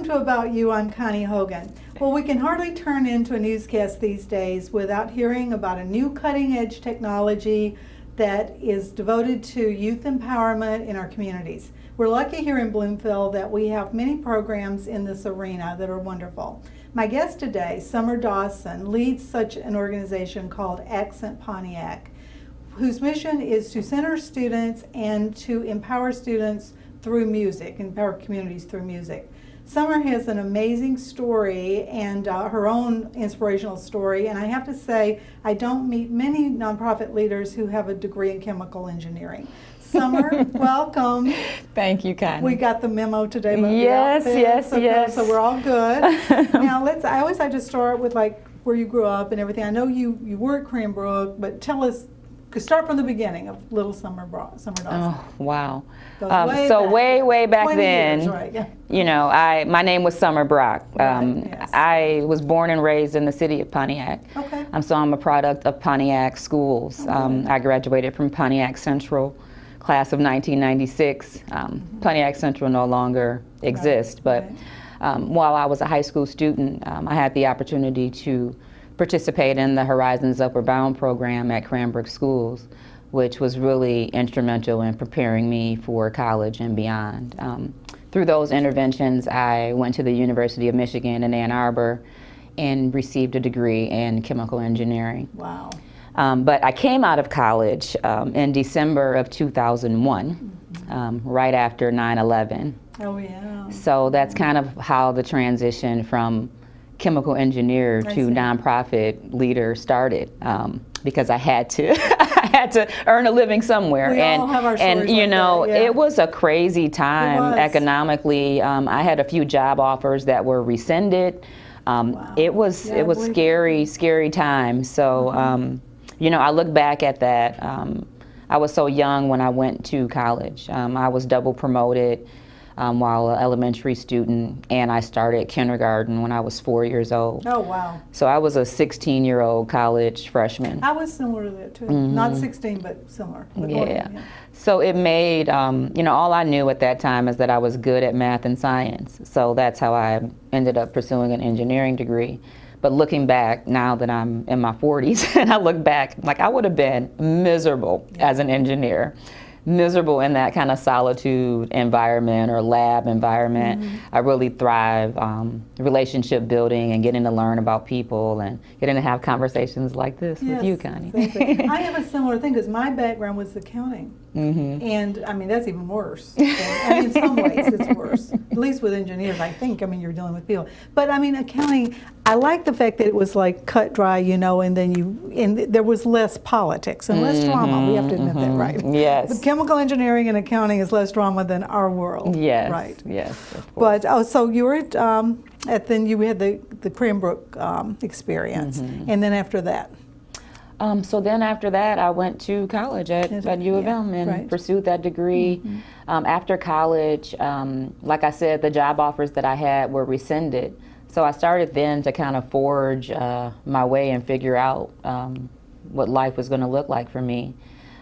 to About You. I'm Connie Hogan. Well, we can hardly turn into a newscast these days without hearing about a new cutting-edge technology that is devoted to youth empowerment in our communities. We're lucky here in Bloomfield that we have many programs in this arena that are wonderful. My guest today, Sommer Dawson, leads such an organization called Accent Pontiac, whose mission is to center students and to empower students through music, empower communities through music. Sommer has an amazing story and her own inspirational story, and I have to say, I don't meet many nonprofit leaders who have a degree in chemical engineering. Sommer, welcome. Thank you, Connie. We got the memo today about yes, the yes, okay, yes. so we're all good. Now, I always like to start with like where you grew up and everything. I know you were at Cranbrook, but tell us, start from the beginning of little Sommer Dawson. Oh, wow. Way back back then, years, right, yeah. You know, my name was Sommer Brock. Yes. I was born and raised in the city of Pontiac. Okay. So I'm a product of Pontiac schools. Okay. I graduated from Pontiac Central, class of 1996. Pontiac Central no longer exists, but while I was a high school student, I had the opportunity to participate in the Horizons Upward Bound program at Cranbrook Schools, which was really instrumental in preparing me for college and beyond. Through those interventions, I went to the University of Michigan in Ann Arbor and received a degree in chemical engineering. Wow. But I came out of college in December of 2001, right after 9/11. Oh, yeah. So that's kind of how the transition from chemical engineer to nonprofit leader started, because I had to I had to earn a living somewhere. We all have our stories you like know, that, yeah. it was a crazy time economically. I had a few job offers that were rescinded. Wow. It was scary time. So you know, I look back at that. I was so young when I went to college. I was double promoted while an elementary student, and I started kindergarten when I was 4 years old. Oh, wow. So I was a 16-year-old college freshman. I was similar to that, too. Not 16, but similar. Yeah. So it made, you know, all I knew at that time is that I was good at math and science. So that's how I ended up pursuing an engineering degree. But looking back, now that I'm in my 40s, and I look back, like I would have been miserable as an engineer. Miserable in that kind of solitude environment or lab environment. I really thrive relationship building and getting to learn about people and getting to have conversations like this with you, Connie. Exactly. I have a similar thing because my background was accounting. And I mean, that's even worse. I mean, in some ways it's worse. At least with engineers, I think. I mean, you're dealing with people. But I mean, accounting, I like the fact that it was like cut dry, you know, and then there was less politics and less drama. We have to admit that, right? Yes. But chemical engineering and accounting is less drama than our world. Yes. Right. Yes. Of course. But so you were then you had the Cranbrook experience, and then after that. So then after that, I went to college at U of M and pursued that degree. After college, like I said, the job offers that I had were rescinded. So I started then to kind of forge my way and figure out what life was going to look like for me.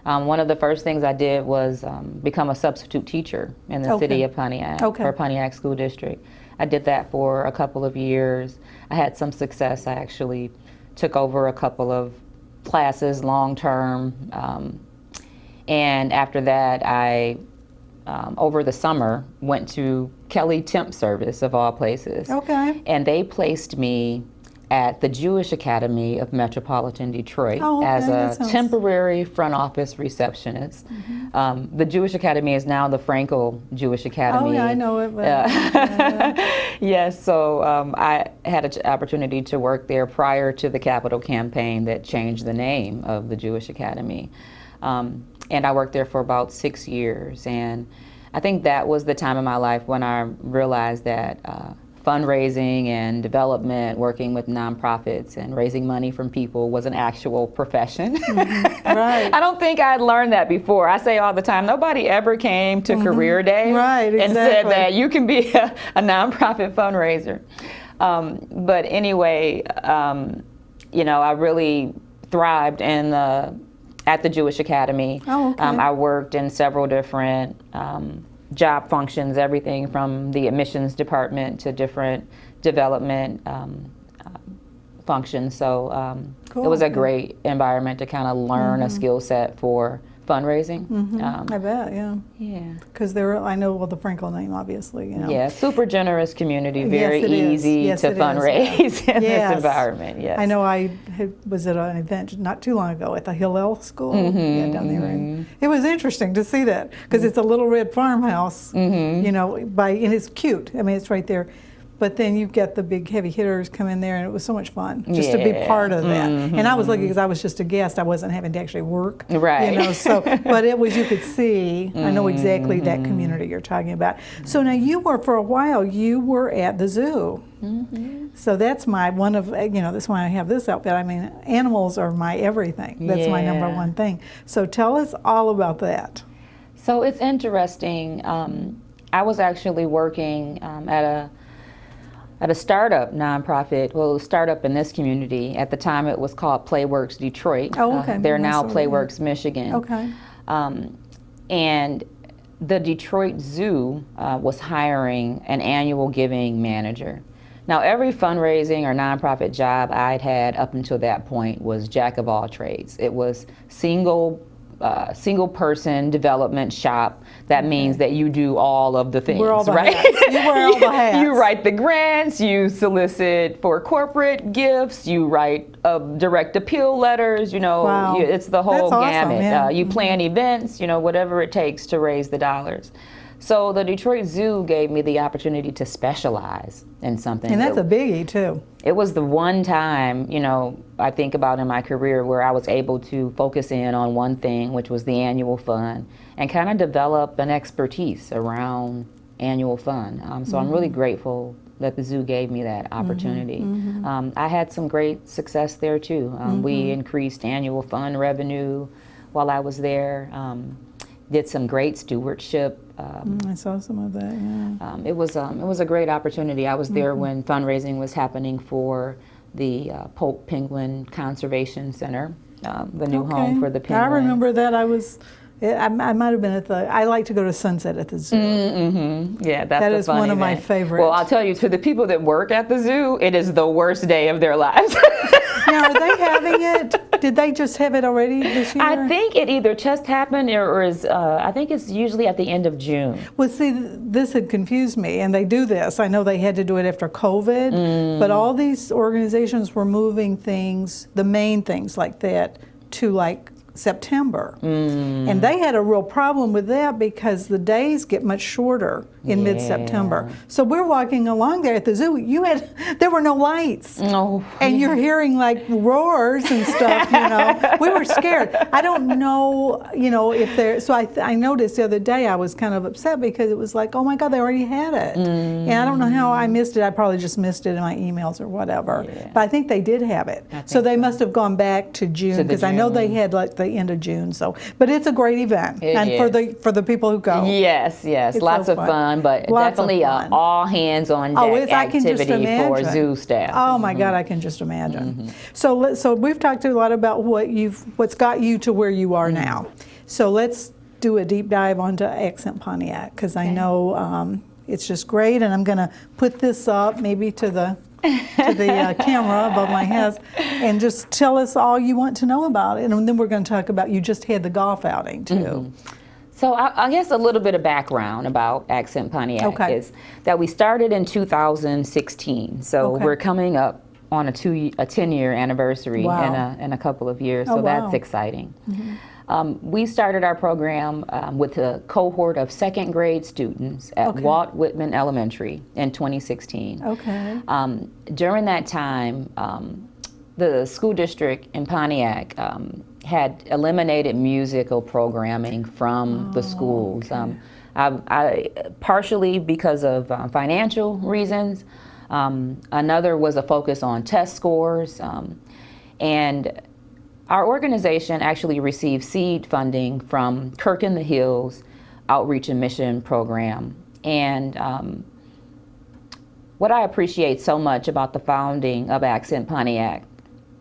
One of the first things I did was become a substitute teacher in the city of Pontiac, for Pontiac School District. I did that for a couple of years. I had some success. I actually took over a couple of classes long term, and after that I over the summer went to Kelly Temp Service of all places, and they placed me at the Jewish Academy of Metropolitan Detroit as a temporary front office receptionist. The Jewish Academy is now the Frankel Jewish Academy. Oh yeah, I know it. But, Yes, so I had an opportunity to work there prior to the Capitol campaign that changed the name of the Jewish Academy. And I worked there for about 6 years. And I think that was the time in my life when I realized that fundraising and development, working with nonprofits and raising money from people was an actual profession. Right. I don't think I'd learned that before. I say all the time, nobody ever came to Career Day and said that you can be a nonprofit fundraiser. But anyway, you know, I really thrived at the Jewish Academy. I worked in several different job functions, everything from the admissions department to different development functions. So Cool. it was a great environment to kind of learn a skill set for fundraising. I bet, yeah. Yeah. Because I know, well, the Franklin name, obviously, you know. Yeah, super generous community, very Yes, it is. easy Yes, to it is, fundraise in Yes. this environment. Yes. I know was at an event not too long ago at the Hillel School yeah, down there. And it was interesting to see that because it's a little red farmhouse, you know, and it's cute. I mean, it's right there. But then you get the big heavy hitters come in there, and it was so much fun just to be part of that. And I was lucky because I was just a guest; I wasn't having to actually work, right? You know, so but it was, you could see. I know exactly that community you're talking about. So now for a while you were at the zoo. So that's that's why I have this outfit. I mean, animals are my everything. That's my number one thing. So tell us all about that. So it's interesting. I was actually working at a startup nonprofit, well, it was a startup in this community. At the time, it was called Playworks Detroit. Oh, okay. They're now Playworks Michigan. Okay. And the Detroit Zoo was hiring an annual giving manager. Now, every fundraising or nonprofit job I'd had up until that point was jack of all trades. It was single person development shop. That means that you do all of the things, right? You wear all the hats. You write the grants, you solicit for corporate gifts, you write direct appeal letters, you know, wow. It's the whole gamut. Yeah. You plan events, you know, whatever it takes to raise the dollars. So the Detroit Zoo gave me the opportunity to specialize in something. And that's a biggie too. It was the one time, you know, I think about in my career where I was able to focus in on one thing, which was the annual fund, and kind of develop an expertise around annual fund. So I'm really grateful that the zoo gave me that opportunity. I had some great success there too. We increased annual fund revenue while I was there. Did some great stewardship. I saw some of that, yeah. It was a great opportunity. I was there when fundraising was happening for the Pope Penguin Conservation Center, the new home for the penguins. I remember that. I might have been I like to go to Sunset at the zoo. Yeah, that is one of my favorites. Well, I'll tell you, to the people that work at the zoo, it is the worst day of their lives. Now, are they having it? Did they just have it already this year? I think it either just happened or is, I think it's usually at the end of June. Well, see, this had confused me, and they do this. I know they had to do it after COVID, but all these organizations were moving things, the main things like that, to like September. And they had a real problem with that because the days get much shorter in mid-September. So we're walking along there at the zoo. There were no lights. And you're hearing like roars and stuff, you know. We were scared. I don't know, you know, if there, so I noticed the other day I was kind of upset because it was like, oh my God, they already had it. And I don't know how I missed it. I probably just missed it in my emails or whatever. But I think they did have it. So they must have gone back to June because I know they had like the end of June. So, but it's a great event, for the people who go. Yes, it's lots of fun, but definitely all hands on deck activity for zoo staff. Oh my God, I can just imagine. So we've talked a lot about what's got you to where you are now. So let's do a deep dive onto Accent Pontiac because I know it's just great, and I'm going to put this up maybe to the camera above my head and just tell us all you want to know about it. And then we're going to talk about, you just had the golf outing too. So I guess a little bit of background about Accent Pontiac is that we started in 2016. So we're coming up on a 10-year anniversary in a couple of years. So that's exciting. We started our program with a cohort of second grade students at Walt Whitman Elementary in 2016. During that time, the school district in Pontiac had eliminated musical programming from the schools. I partially because of financial reasons. Another was a focus on test scores. And our organization actually received seed funding from Kirk in the Hills Outreach and Mission Program. And what I appreciate so much about the founding of Accent Pontiac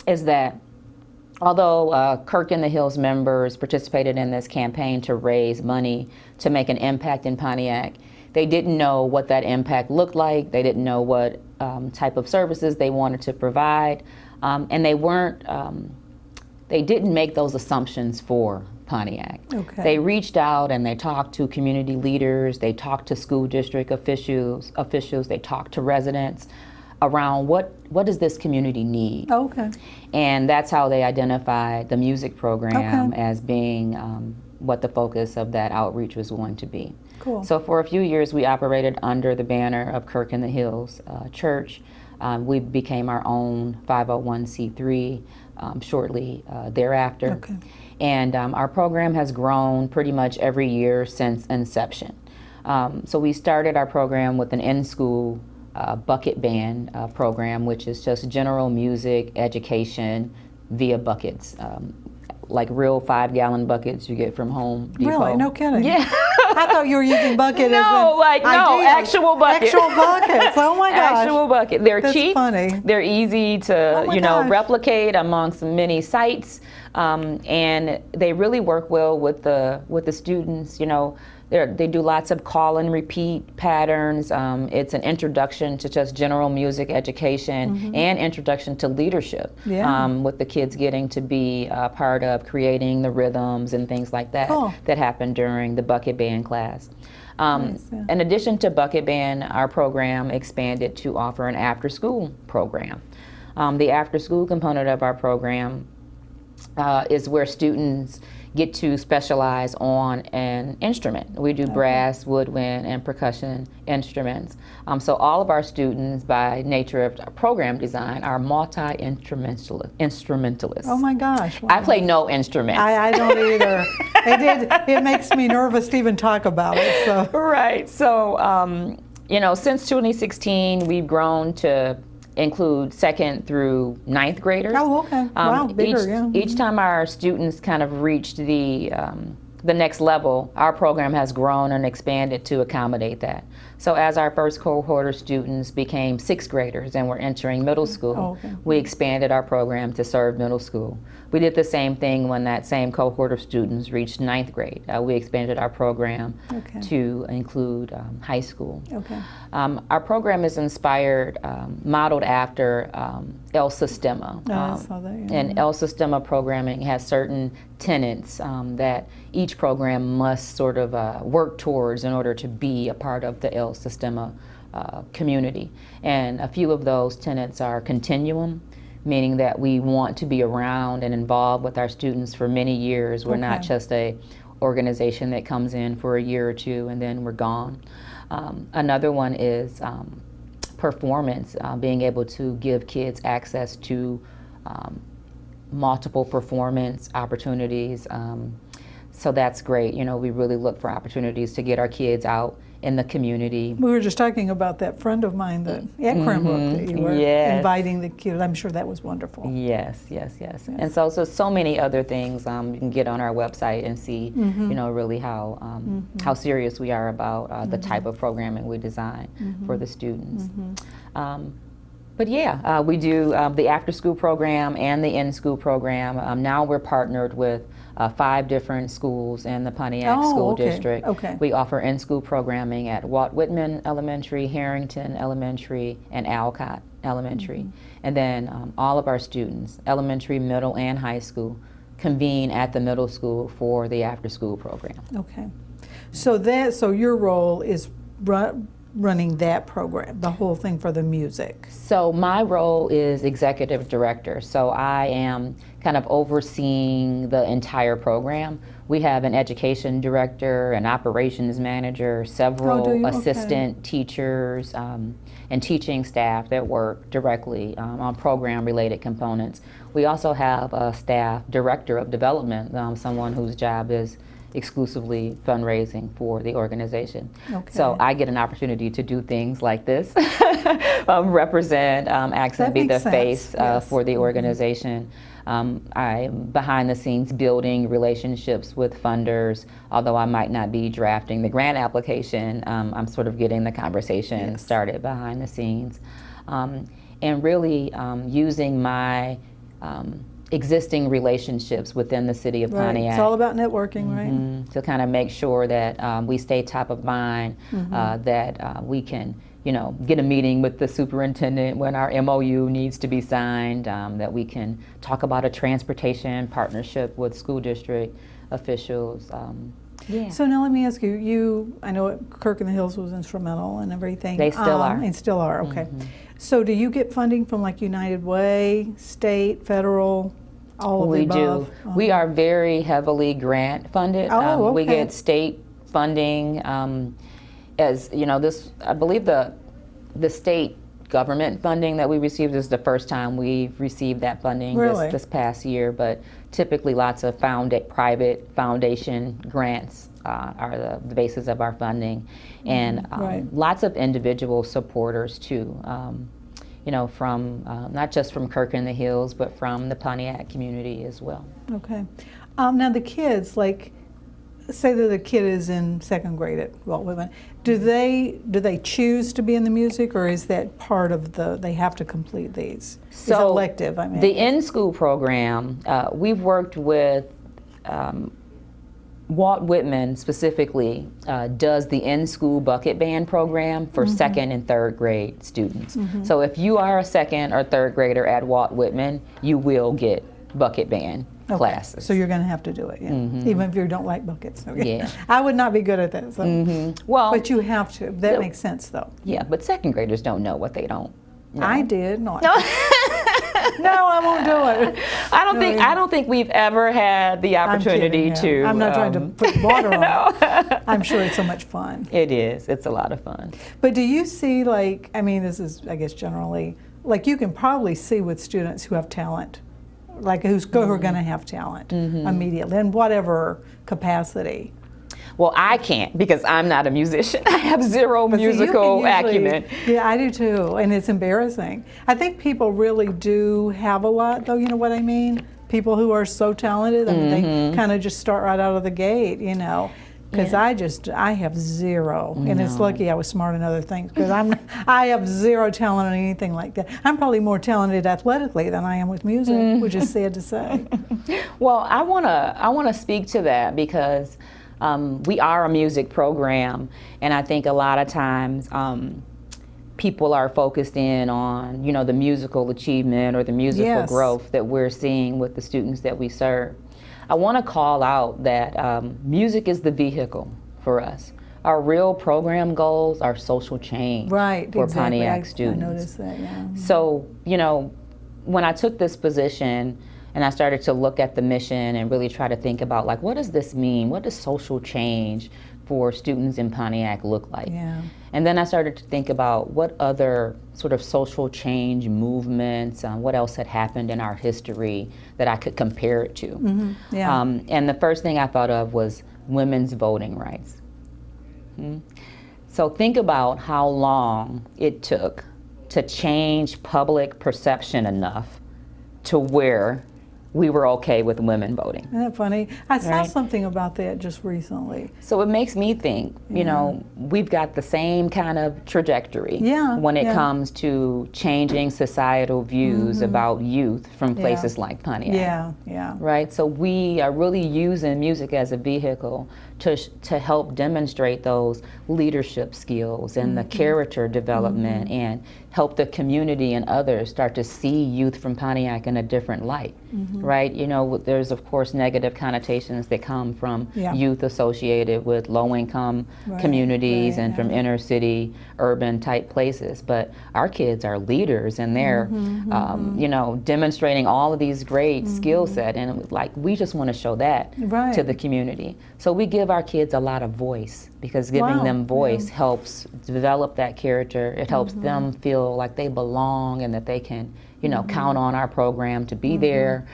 is that although Kirk in the Hills members participated in this campaign to raise money to make an impact in Pontiac, they didn't know what that impact looked like. They didn't know what type of services they wanted to provide, and they didn't make those assumptions for Pontiac. Okay. They reached out and they talked to community leaders, they talked to school district officials, they talked to residents around what does this community need. Okay. And that's how they identified the music program as being what the focus of that outreach was going to be. Cool. So for a few years we operated under the banner of Kirk in the Hills Church. We became our own 501c3 shortly thereafter. Okay. And our program has grown pretty much every year since inception. So we started our program with an in-school bucket band program, which is just general music education via buckets, like real 5-gallon buckets you get from Home Depot. Really? No kidding. Yeah. I thought you were using bucket as actual bucket. Actual buckets. Oh my gosh. Actual bucket. They're That's cheap. Funny. They're easy to gosh. replicate amongst many sites, and they really work well with the students. They do lots of call and repeat patterns. It's an introduction to just general music education and introduction to leadership, with the kids getting to be part of creating the rhythms and things like that that happen during the bucket band class. In addition to bucket band, our program expanded to offer an after-school program. The after-school component of our program is where students get to specialize on an instrument. We do brass, woodwind, and percussion instruments. So all of our students, by nature of program design, are multi-instrumentalists. Oh my gosh. Wow. I play no instruments. I don't either. It makes me nervous to even talk about it. So. Right. So, since 2016, we've grown to include 2nd through 9th graders. Oh, okay. Wow, bigger, Each time our students kind of reach the next level, our program has grown and expanded to accommodate that. So as our first cohort of students became 6th graders and were entering middle school, we expanded our program to serve middle school. We did the same thing when that same cohort of students reached 9th grade. We expanded our program to include high school. Okay. Our program is inspired, modeled after El Sistema. I saw that, yeah. And El Sistema programming has certain tenets that each program must sort of work towards in order to be a part of the El Sistema community. And a few of those tenets are continuum, meaning that we want to be around and involved with our students for many years. We're not just a organization that comes in for a year or two and then we're gone. Another one is performance, being able to give kids access to multiple performance opportunities. So that's great. We really look for opportunities to get our kids out in the community. We were just talking about that friend of mine at Cranbrook that you were inviting the kids. I'm sure that was wonderful. Yes. And so many other things you can get on our website and see, really how serious we are about the type of programming we design for the students. But we do the after-school program and the in-school program. Now we're partnered with 5 different schools in the Pontiac School District. We offer in-school programming at Walt Whitman Elementary, Harrington Elementary, and Alcott Elementary. And then all of our students, elementary, middle, and high school, convene at the middle school for the after-school program. Okay. So your role is running that program, the whole thing for the music? So my role is executive director. So I am kind of overseeing the entire program. We have an education director, an operations manager, several assistant teachers, and teaching staff that work directly on program-related components. We also have a staff director of development, someone whose job is exclusively fundraising for the organization. So I get an opportunity to do things like this, represent Accent, be the face for the organization. I'm behind the scenes building relationships with funders. Although I might not be drafting the grant application, I'm sort of getting the conversation started behind the scenes. And really using my existing relationships within the city of Pontiac. It's all about networking, right? To kind of make sure that we stay top of mind, that we can, get a meeting with the superintendent when our MOU needs to be signed, that we can talk about a transportation partnership with school district officials. So now let me ask you, I know Kirk in the Hills was instrumental and everything. They still are. And still are, okay. So do you get funding from like United Way, state, federal, all of the above? We do. We are very heavily grant funded. We get state funding. As you know, I believe the state government funding that we received is the first time we've received that funding this past year, but typically lots of private foundation grants are the basis of our funding, and lots of individual supporters too, from not just from Kirk in the Hills, but from the Pontiac community as well. Okay. Now the kids, like, say that the kid is in second grade at Walt Whitman, do they choose to be in the music, or is that part of they have to complete these? So is it elective? I mean, the in-school program, we've worked with Walt Whitman specifically does the in-school bucket band program for second and third grade students. So if you are a second or third grader at Walt Whitman, you will get bucket band classes. So you're going to have to do it, even if you don't like buckets. Okay. I would not be good at that. So. Well, but you have to. That makes sense, though. Yeah, but second graders don't know what they don't know. I did not. No. No, I won't do it. I don't think we've ever had the opportunity to. I'm not trying to put water on it. I'm sure it's so much fun. It is. It's a lot of fun. But do you see, like, I mean, this is, I guess, generally, like, you can probably see with students who have talent, like who are going to have talent immediately in whatever capacity. Well, I can't because I'm not a musician. I have zero musical acumen. Yeah, I do too, and it's embarrassing. I think people really do have a lot, though, you know what I mean? People who are so talented, I mean, they kind of just start right out of the gate, because I have zero, and it's lucky I was smart in other things, because I have zero talent in anything like that. I'm probably more talented athletically than I am with music, which is sad to say. Well, I wanna speak to that because we are a music program, and I think a lot of times people are focused in on the musical achievement or the musical growth that we're seeing with the students that we serve. I want to call out that music is the vehicle for us. Our real program goals are social change for Pontiac students. I noticed that, yeah. So, when I took this position and I started to look at the mission and really try to think about, like, what does this mean? What does social change for students in Pontiac look like? Yeah. And then I started to think about what other sort of social change movements, what else had happened in our history that I could compare it to. And the first thing I thought of was women's voting rights. So think about how long it took to change public perception enough to where we were okay with women voting. Isn't that funny? I saw something about that just recently. So it makes me think, we've got the same kind of trajectory when it comes to changing societal views about youth from places like Pontiac. Right? So we are really using music as a vehicle to help demonstrate those leadership skills and the character development and help the community and others start to see youth from Pontiac in a different light, right? There's of course negative connotations that come from youth associated with low-income communities and from inner city, urban type places, but our kids are leaders and they're, demonstrating all of these great skill set, and like we just want to show that to the community. So we give our kids a lot of voice, because giving them voice helps develop that character. It helps them feel like they belong and that they can, count on our program to be there.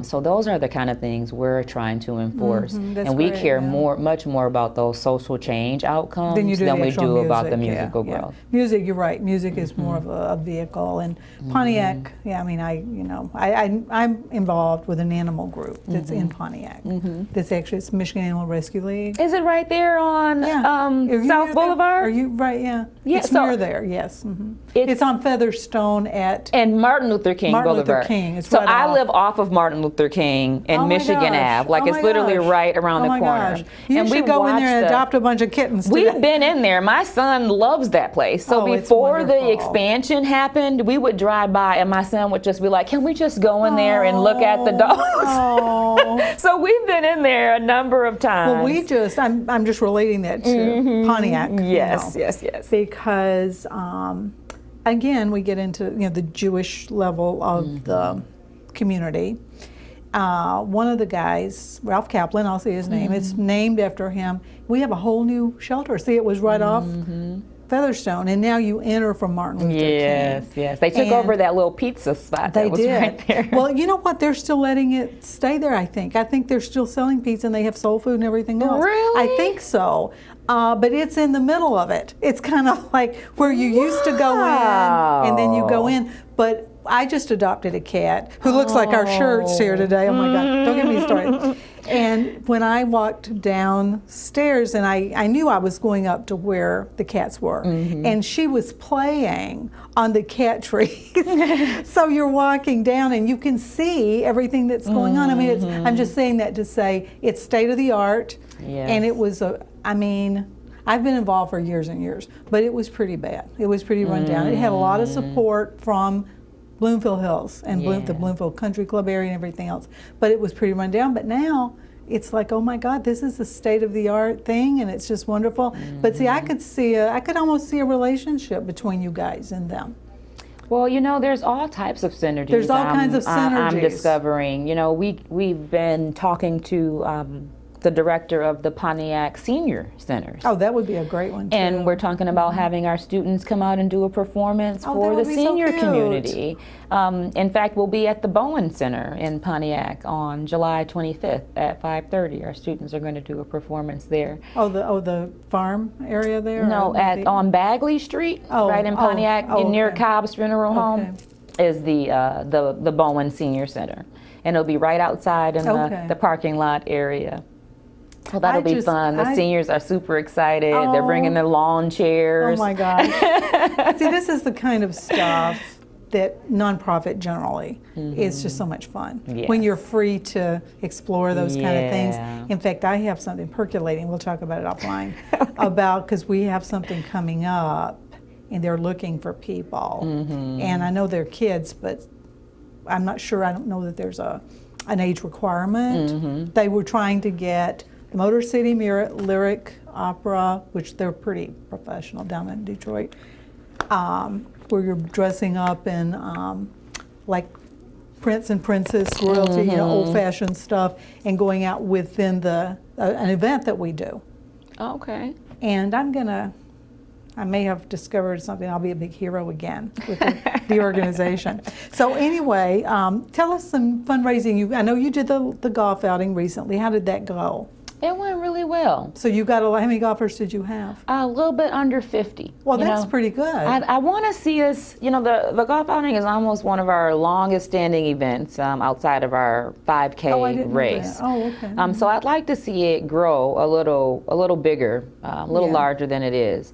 So those are the kind of things we're trying to enforce. And we care much more about those social change outcomes than we do about the musical growth. Music, you're right. Music is more of a vehicle. And Pontiac, I'm involved with an animal group that's in Pontiac. That's actually, it's Michigan Animal Rescue League. Is it right there on South Boulevard? Are you right? Yeah. Yeah, it's near there. Yes. It's on Featherstone at. And Martin Luther King Boulevard. Martin Luther King. It's So right I off. live off of Martin Luther King and Michigan Ave. Like it's literally right around the corner. You should go in there and adopt a bunch of kittens. We've been in there. My son loves that place. So before the expansion happened, we would drive by and my son would just be like, can we just go in there and look at the dogs? So we've been in there a number of times. Well, I'm just relating that to Pontiac. Yes, you know, yes. Because again, we get into the Jewish level of the community. One of the guys, Ralph Kaplan, I'll say his name, it's named after him. We have a whole new shelter. See, it was right off Featherstone, and now you enter from Martin Luther King. Yes. They took over that little pizza spot that was right there. Well, you know what? They're still letting it stay there, I think. I think they're still selling pizza, and they have soul food and everything else. Really? I think so. But it's in the middle of it. It's kind of like where you used to go in, and then you go in. But I just adopted a cat who looks like our shirts here today. Oh my God, don't get me started. And when I walked downstairs, and I knew I was going up to where the cats were, and she was playing on the cat trees. So you're walking down and you can see everything that's going on. I mean, I'm just saying that to say it's state of the art, and it was I've been involved for years and years, but it was pretty bad. It was pretty run down. It had a lot of support from Bloomfield Hills and the Bloomfield Country Club area and everything else, but it was pretty run down. But now it's like, oh my God, this is a state-of-the-art thing, and it's just wonderful. But see, I could almost see a relationship between you guys and them. Well, there's all types of synergies. There's all kinds of synergies. I'm discovering. We've been talking to the director of the Pontiac Senior Centers. Oh, that would be a great one, too. And we're talking about having our students come out and do a performance for the senior community. In fact, we'll be at the Bowen Center in Pontiac on July 25th at 5:30. Our students are going to do a performance there. The farm area there? No, on Bagley Street, right in Pontiac, near Cobb's Funeral Home, is the Bowen Senior Center. And it'll be right outside in the parking lot area. Well, that'll be fun. The seniors are super excited. They're bringing their lawn chairs. Oh my gosh. See, this is the kind of stuff that nonprofit generally is just so much fun. When you're free to explore those kind of things. In fact, I have something percolating. We'll talk about it offline because we have something coming up and they're looking for people. And I know they're kids, but I'm not sure. I don't know that there's an age requirement. They were trying to get the Motor City Lyric Opera, which they're pretty professional down in Detroit, where you're dressing up in like Prince and Princess royalty, old-fashioned stuff, and going out within an event that we do. Okay. And I may have discovered something. I'll be a big hero again with the organization. So anyway, tell us some fundraising. I know you did the golf outing recently. How did that go? It went really well. So you got how many golfers did you have? A little bit under 50. Well, that's pretty good. I want to see us, the golf outing is almost one of our longest standing events outside of our 5K race. Oh, okay. So I'd like to see it grow a little bigger, a little larger than it is.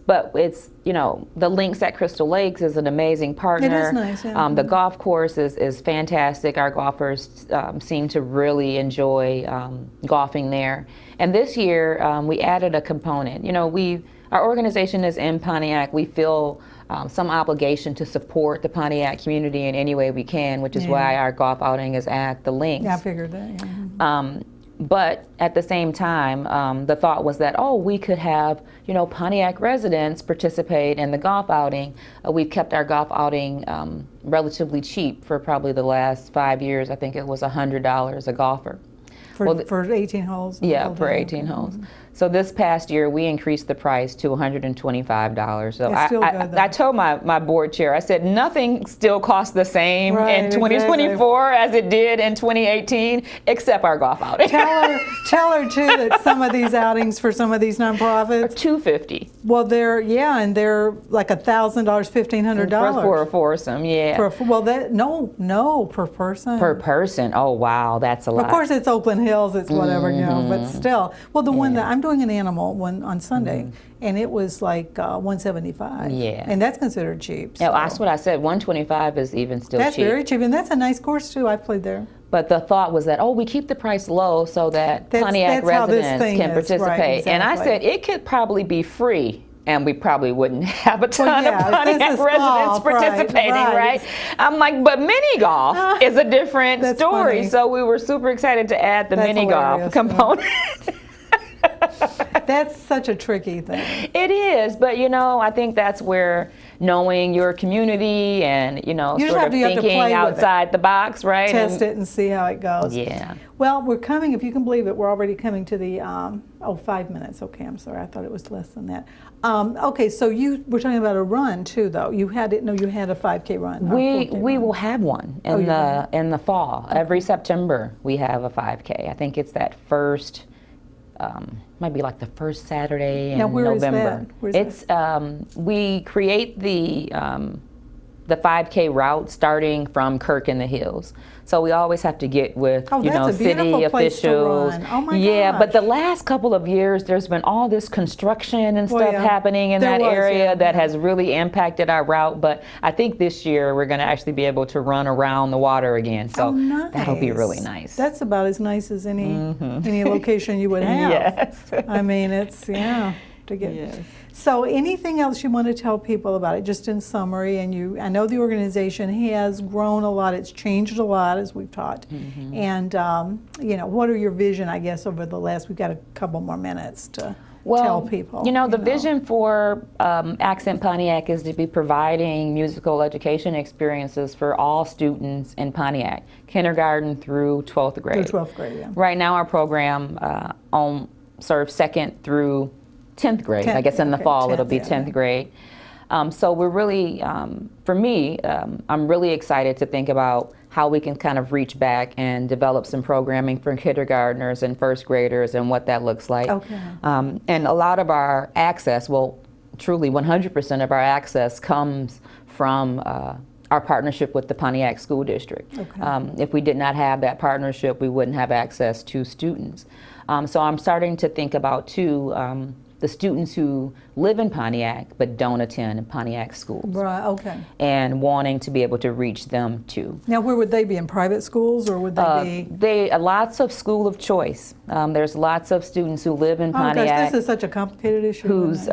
But it's, the Links at Crystal Lakes is an amazing partner. It is nice, yeah. The golf course is fantastic. Our golfers seem to really enjoy golfing there. And this year, we added a component. Our organization is in Pontiac. We feel some obligation to support the Pontiac community in any way we can, which is why our golf outing is at the Links. Yeah, I figured that, yeah. But at the same time, the thought was that, we could have, Pontiac residents participate in the golf outing. We've kept our golf outing relatively cheap for probably the last 5 years. I think it was $100 a golfer. For 18 holes? Yeah, for 18 holes. So this past year, we increased the price to $125. So I told my board chair, I said, nothing still costs the same in 2024 as it did in 2018, except our golf outing. Tell her too that some of these outings for some of these nonprofits are $250. Well, they're like $1,000, $1,500 for a foursome. Per person. Per person. Oh wow, that's a lot. Of course, it's Oakland Hills. It's whatever, but still. Well, the one that I'm doing an animal one on Sunday, and it was like $175. Yeah. And that's considered cheap. Yeah, So. that's what I said. $125 is even still That's cheap. very cheap, and that's a nice course too. I've played there. But the thought was that, we keep the price low so that Pontiac that's how this residents thing can is. participate. Right, exactly. And I said it could probably be free. And we probably wouldn't have a ton of Pontiac residents golf, participating, right. I'm like, but mini golf is a different story. Funny. So we were super excited to add the mini golf component. That's such a tricky thing. It is, but I think that's where knowing your community and sort of thinking outside the box, right? Test it and see how it goes. Yeah. Well, we're coming, if you can believe it, we're already coming to the 5 minutes. Okay, I'm sorry, I thought it was less than that. Okay, so you were talking about a run too, though. You had a 5K run. We will have one in the fall. Okay. Every September we have a 5K. I think it's that first. Might be like the first Saturday in November. It's we create the 5K route starting from Kirk in the Hills. So we always have to get with city officials. Oh my yeah, gosh. but the last couple of years there's been all this construction and stuff happening in that area that has really impacted our route. But I think this year we're going to actually be able to run around the water again. So that'll be really nice. That's about as nice as any location you would have. Yes. I mean, it's to get. Yes. So anything else you want to tell people about it, just in summary? And I know the organization has grown a lot. It's changed a lot, as we've talked. And what are your vision, I guess, over the last? We've got a couple more minutes to tell people. The vision for Accent Pontiac is to be providing musical education experiences for all students in Pontiac, kindergarten through 12th grade. Through 12th grade, yeah. Right now, our program serves 2nd through 10th grade. I guess in the fall it'll be 10th grade. So we're really, for me, I'm really excited to think about how we can kind of reach back and develop some programming for kindergartners and first graders and what that looks like. Okay. And a lot of our access, truly 100% of our access comes from our partnership with the Pontiac School District. Okay. If we did not have that partnership, we wouldn't have access to students. So I'm starting to think about, too, the students who live in Pontiac but don't attend Pontiac schools. Right, okay. And wanting to be able to reach them too. Now, where would they be? In private schools, or would they be? Lots of school of choice. There's lots of students who live in Pontiac. Oh gosh, this is such a complicated issue. Whose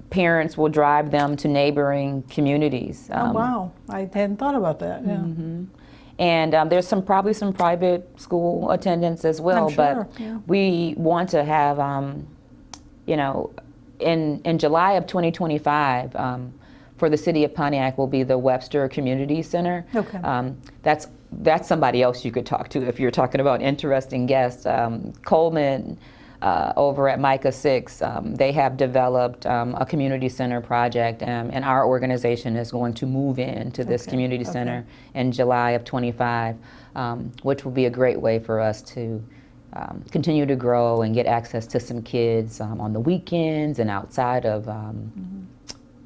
parents will drive them to neighboring communities. Oh wow, I hadn't thought about that. Yeah. And there's probably some private school attendance as well. I'm sure, but we want to have. In July of 2025, for the city of Pontiac will be the Webster Community Center. Okay. That's somebody else you could talk to if you're talking about interesting guests. Coleman over at Micah 6, they have developed a community center project, and our organization is going to move into this community center in July of 25, which will be a great way for us to continue to grow and get access to some kids on the weekends and outside of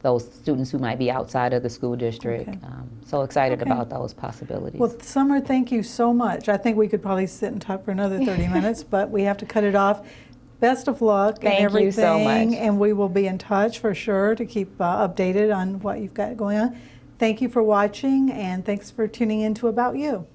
those students who might be outside of the school district. Okay. So excited about those possibilities. Well, Sommer, thank you so much. I think we could probably sit and talk for another 30 minutes, but we have to cut it off. Best of luck and everything. Thank you so much. And we will be in touch for sure to keep updated on what you've got going on. Thank you for watching, and thanks for tuning in to About You.